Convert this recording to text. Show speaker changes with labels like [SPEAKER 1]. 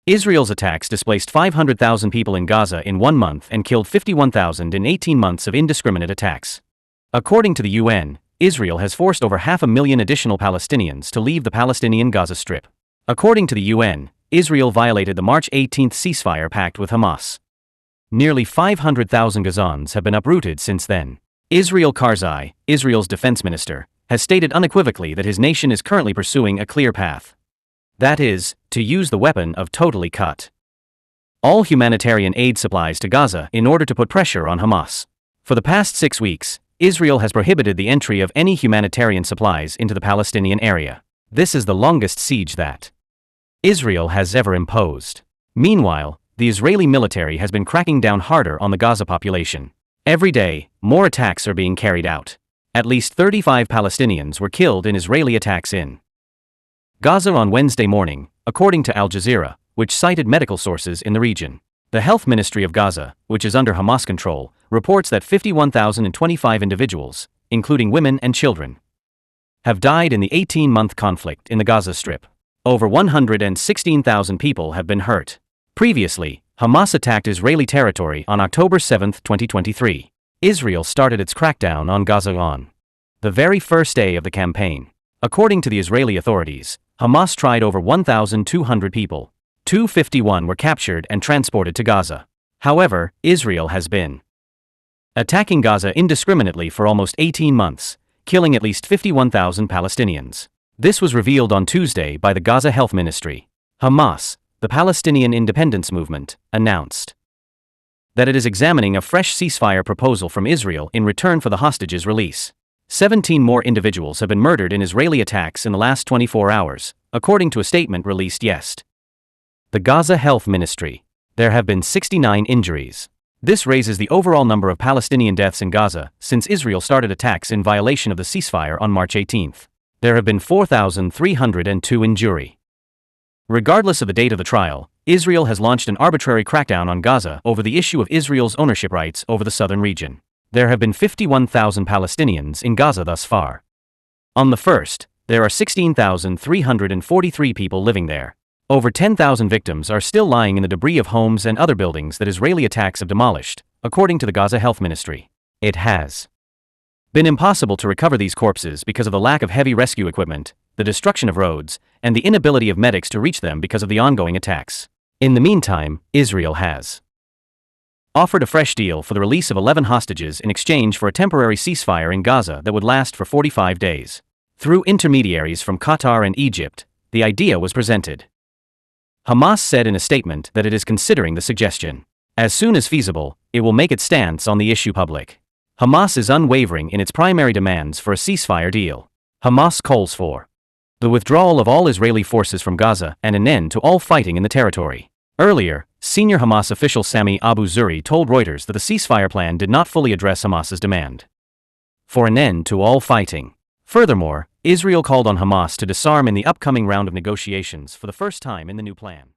[SPEAKER 1] Israel's attacks displaced 500,000 people in Gaza in 1 month and killed 51,000 in 18 months of indiscriminate attacks. According to the UN, Israel has forced over 500,000 additional Palestinians to leave the Palestinian Gaza Strip. According to the UN, Israel violated the March 18 ceasefire pact with Hamas. Nearly 500,000 Gazans have been uprooted since then. Israel Karzai, Israel's defense minister, has stated unequivocally that his nation is currently pursuing a clear path. That is, to use the weapon of totally cut all humanitarian aid supplies to Gaza in order to put pressure on Hamas. For the past 6 weeks, Israel has prohibited the entry of any humanitarian supplies into the Palestinian area. This is the longest siege that Israel has ever imposed. Meanwhile, the Israeli military has been cracking down harder on the Gaza population. Every day, more attacks are being carried out. At least 35 Palestinians were killed in Israeli attacks in Gaza on Wednesday morning, according to Al Jazeera, which cited medical sources in the region. The Health Ministry of Gaza, which is under Hamas control, reports that 51,025 individuals, including women and children, have died in the 18-month conflict in the Gaza Strip. Over 116,000 people have been hurt. Previously, Hamas attacked Israeli territory on October 7, 2023. Israel started its crackdown on Gaza on the very first day of the campaign. According to the Israeli authorities, Hamas tried over 1,200 people. 251 were captured and transported to Gaza. However, Israel has been attacking Gaza indiscriminately for almost 18 months, killing at least 51,000 Palestinians. This was revealed on Tuesday by the Gaza Health Ministry. Hamas, the Palestinian Independence Movement, announced that it is examining a fresh ceasefire proposal from Israel in return for the hostages' release. 17 more individuals have been murdered in Israeli attacks in the last 24 hours, according to a statement released yesterday. The Gaza Health Ministry. There have been 69 injuries. This raises the overall number of Palestinian deaths in Gaza since Israel started attacks in violation of the ceasefire on March 18. There have been 4,302 injury. Regardless of the date of the trial, Israel has launched an arbitrary crackdown on Gaza over the issue of Israel's ownership rights over the southern region. There have been 51,000 Palestinians in Gaza thus far. On the 1st, there are 16,343 people living there. Over 10,000 victims are still lying in the debris of homes and other buildings that Israeli attacks have demolished, according to the Gaza Health Ministry. It has been impossible to recover these corpses because of the lack of heavy rescue equipment, the destruction of roads, and the inability of medics to reach them because of the ongoing attacks. In the meantime, Israel has offered a fresh deal for the release of 11 hostages in exchange for a temporary ceasefire in Gaza that would last for 45 days. Through intermediaries from Qatar and Egypt, the idea was presented. Hamas said in a statement that it is considering the suggestion. As soon as feasible, it will make its stance on the issue public. Hamas is unwavering in its primary demands for a ceasefire deal. Hamas calls for the withdrawal of all Israeli forces from Gaza and an end to all fighting in the territory. Earlier, senior Hamas official Sami Abu Zuhri told Reuters that the ceasefire plan did not fully address Hamas's demand for an end to all fighting. Furthermore, Israel called on Hamas to disarm in the upcoming round of negotiations for the first time in the new plan.